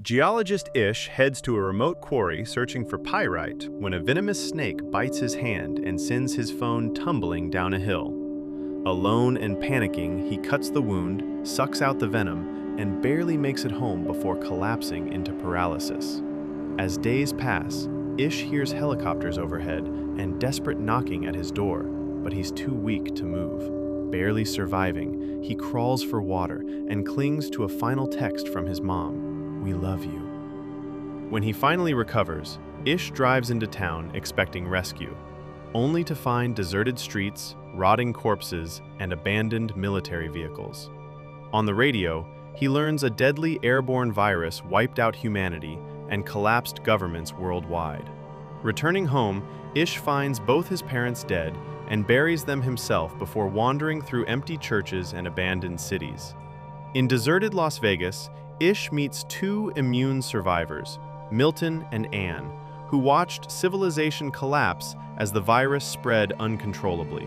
Geologist Ish heads to a remote quarry searching for pyrite when a venomous snake bites his hand and sends his phone tumbling down a hill. Alone and panicking, he cuts the wound, sucks out the venom, and barely makes it home before collapsing into paralysis. As days pass, Ish hears helicopters overhead and desperate knocking at his door, but he's too weak to move. Barely surviving, he crawls for water and clings to a final text from his mom. "We love you." When he finally recovers, Ish drives into town expecting rescue, only to find deserted streets, rotting corpses, and abandoned military vehicles. On the radio, he learns a deadly airborne virus wiped out humanity and collapsed governments worldwide. Returning home, Ish finds both his parents dead and buries them himself before wandering through empty churches and abandoned cities. In deserted Las Vegas, Ish meets two immune survivors, Milton and Anne, who watched civilization collapse as the virus spread uncontrollably.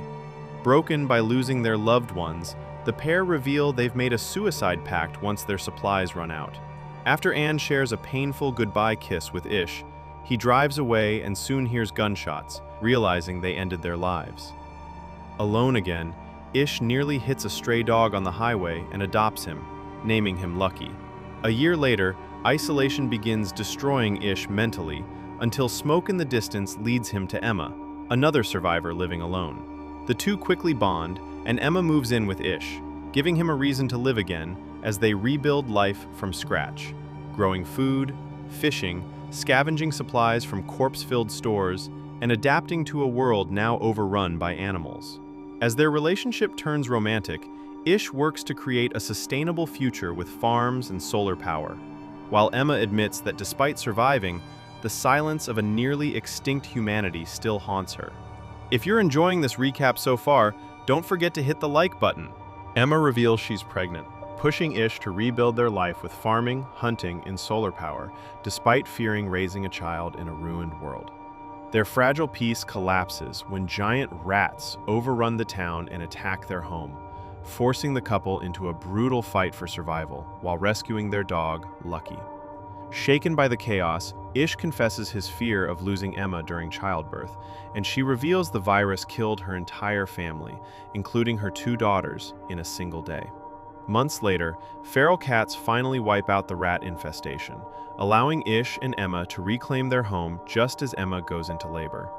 Broken by losing their loved ones, the pair reveal they've made a suicide pact once their supplies run out. After Anne shares a painful goodbye kiss with Ish, he drives away and soon hears gunshots, realizing they ended their lives. Alone again, Ish nearly hits a stray dog on the highway and adopts him, naming him Lucky. A year later, isolation begins destroying Ish mentally until smoke in the distance leads him to Emma, another survivor living alone. The two quickly bond, and Emma moves in with Ish, giving him a reason to live again as they rebuild life from scratch, growing food, fishing, scavenging supplies from corpse-filled stores, and adapting to a world now overrun by animals. As their relationship turns romantic, Ish works to create a sustainable future with farms and solar power, while Emma admits that despite surviving, the silence of a nearly extinct humanity still haunts her. If you're enjoying this recap so far, don't forget to hit the like button. Emma reveals she's pregnant, pushing Ish to rebuild their life with farming, hunting, and solar power, despite fearing raising a child in a ruined world. Their fragile peace collapses when giant rats overrun the town and attack their home, forcing the couple into a brutal fight for survival while rescuing their dog, Lucky. Shaken by the chaos, Ish confesses his fear of losing Emma during childbirth, and she reveals the virus killed her entire family, including her two daughters, in a single day. Months later, feral cats finally wipe out the rat infestation, allowing Ish and Emma to reclaim their home just as Emma goes into labor.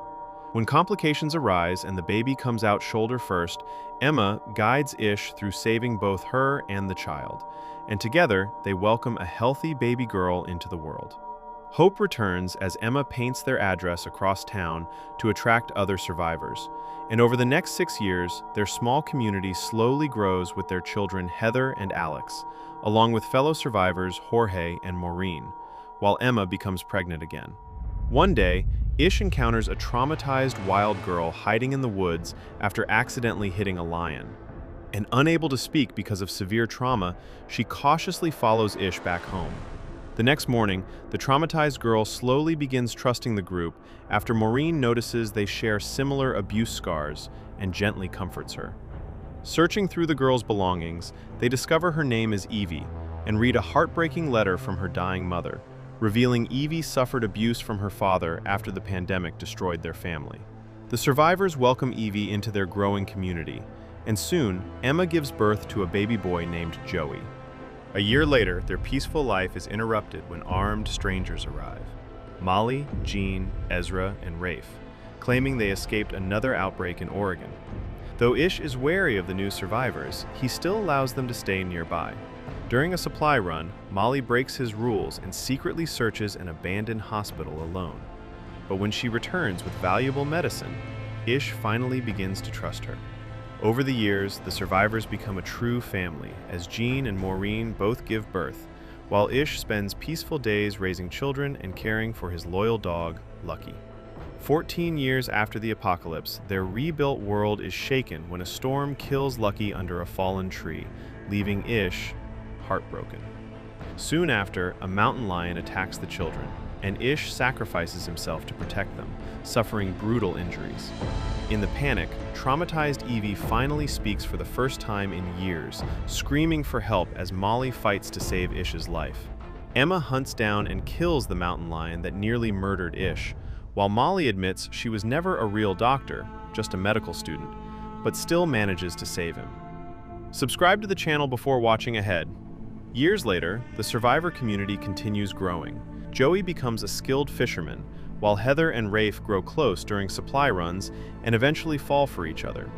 When complications arise and the baby comes out shoulder first, Emma guides Ish through saving both her and the child, and together they welcome a healthy baby girl into the world. Hope returns as Emma paints their address across town to attract other survivors, and over the next 6 years, their small community slowly grows with their children Heather and Alex, along with fellow survivors Jorge and Maureen, while Emma becomes pregnant again. One day, Ish encounters a traumatized wild girl hiding in the woods after accidentally hitting a lion. And unable to speak because of severe trauma, she cautiously follows Ish back home. The next morning, the traumatized girl slowly begins trusting the group after Maureen notices they share similar abuse scars and gently comforts her. Searching through the girl's belongings, they discover her name is Evie and read a heartbreaking letter from her dying mother, revealing Evie suffered abuse from her father after the pandemic destroyed their family. The survivors welcome Evie into their growing community, and soon, Emma gives birth to a baby boy named Joey. A year later, their peaceful life is interrupted when armed strangers arrive. Molly, Jean, Ezra, and Rafe, claiming they escaped another outbreak in Oregon. Though Ish is wary of the new survivors, he still allows them to stay nearby. During a supply run, Molly breaks his rules and secretly searches an abandoned hospital alone. But when she returns with valuable medicine, Ish finally begins to trust her. Over the years, the survivors become a true family, as Jean and Maureen both give birth, while Ish spends peaceful days raising children and caring for his loyal dog, Lucky. 14 years after the apocalypse, their rebuilt world is shaken when a storm kills Lucky under a fallen tree, leaving Ish heartbroken. Soon after, a mountain lion attacks the children, and Ish sacrifices himself to protect them, suffering brutal injuries. In the panic, traumatized Evie finally speaks for the first time in years, screaming for help as Molly fights to save Ish's life. Emma hunts down and kills the mountain lion that nearly murdered Ish, while Molly admits she was never a real doctor, just a medical student, but still manages to save him. Subscribe to the channel before watching ahead. Years later, the survivor community continues growing. Joey becomes a skilled fisherman, while Heather and Rafe grow close during supply runs and eventually fall for each other.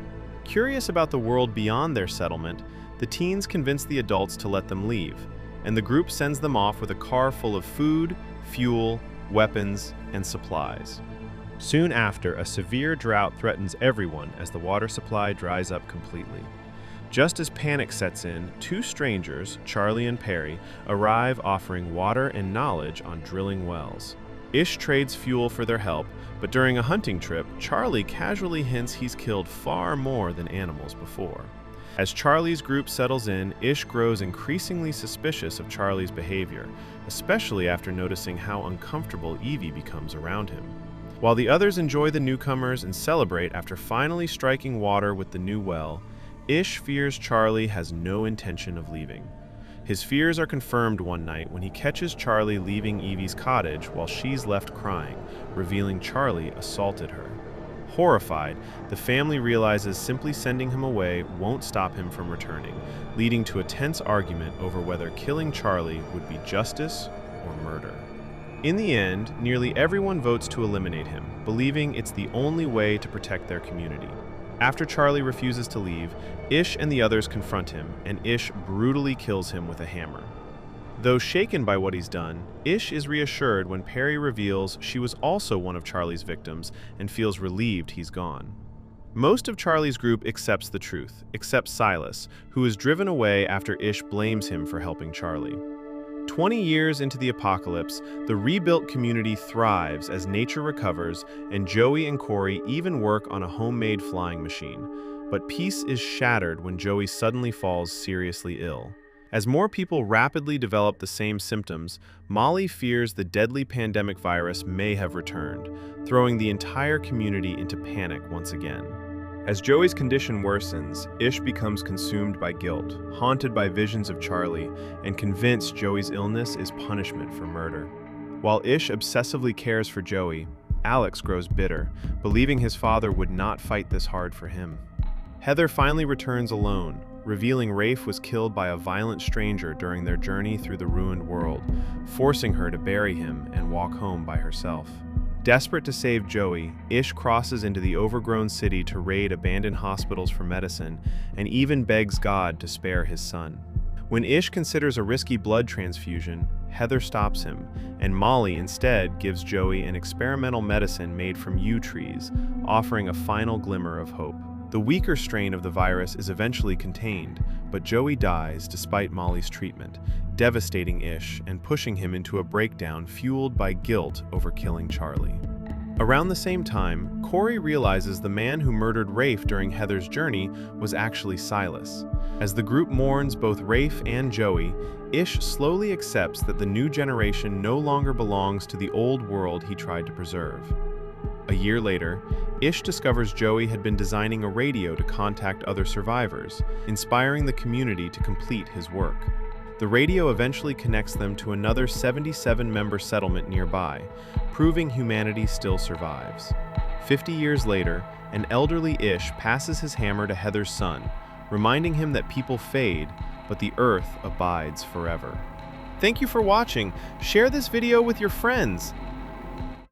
Curious about the world beyond their settlement, the teens convince the adults to let them leave, and the group sends them off with a car full of food, fuel, weapons, and supplies. Soon after, a severe drought threatens everyone as the water supply dries up completely. Just as panic sets in, two strangers, Charlie and Perry, arrive offering water and knowledge on drilling wells. Ish trades fuel for their help, but during a hunting trip, Charlie casually hints he's killed far more than animals before. As Charlie's group settles in, Ish grows increasingly suspicious of Charlie's behavior, especially after noticing how uncomfortable Evie becomes around him. While the others enjoy the newcomers and celebrate after finally striking water with the new well, Ish fears Charlie has no intention of leaving. His fears are confirmed one night when he catches Charlie leaving Evie's cottage while she's left crying, revealing Charlie assaulted her. Horrified, the family realizes simply sending him away won't stop him from returning, leading to a tense argument over whether killing Charlie would be justice or murder. In the end, nearly everyone votes to eliminate him, believing it's the only way to protect their community. After Charlie refuses to leave, Ish and the others confront him, and Ish brutally kills him with a hammer. Though shaken by what he's done, Ish is reassured when Perry reveals she was also one of Charlie's victims and feels relieved he's gone. Most of Charlie's group accepts the truth, except Silas, who is driven away after Ish blames him for helping Charlie. 20 years into the apocalypse, the rebuilt community thrives as nature recovers, and Joey and Corey even work on a homemade flying machine. But peace is shattered when Joey suddenly falls seriously ill. As more people rapidly develop the same symptoms, Molly fears the deadly pandemic virus may have returned, throwing the entire community into panic once again. As Joey's condition worsens, Ish becomes consumed by guilt, haunted by visions of Charlie, and convinced Joey's illness is punishment for murder. While Ish obsessively cares for Joey, Alex grows bitter, believing his father would not fight this hard for him. Heather finally returns alone, revealing Rafe was killed by a violent stranger during their journey through the ruined world, forcing her to bury him and walk home by herself. Desperate to save Joey, Ish crosses into the overgrown city to raid abandoned hospitals for medicine and even begs God to spare his son. When Ish considers a risky blood transfusion, Heather stops him, and Molly instead gives Joey an experimental medicine made from yew trees, offering a final glimmer of hope. The weaker strain of the virus is eventually contained, but Joey dies despite Molly's treatment, devastating Ish and pushing him into a breakdown fueled by guilt over killing Charlie. Around the same time, Corey realizes the man who murdered Rafe during Heather's journey was actually Silas. As the group mourns both Rafe and Joey, Ish slowly accepts that the new generation no longer belongs to the old world he tried to preserve. A year later, Ish discovers Joey had been designing a radio to contact other survivors, inspiring the community to complete his work. The radio eventually connects them to another 77-member settlement nearby, proving humanity still survives. 50 years later, an elderly Ish passes his hammer to Heather's son, reminding him that people fade, but the earth abides forever. Thank you for watching. Share this video with your friends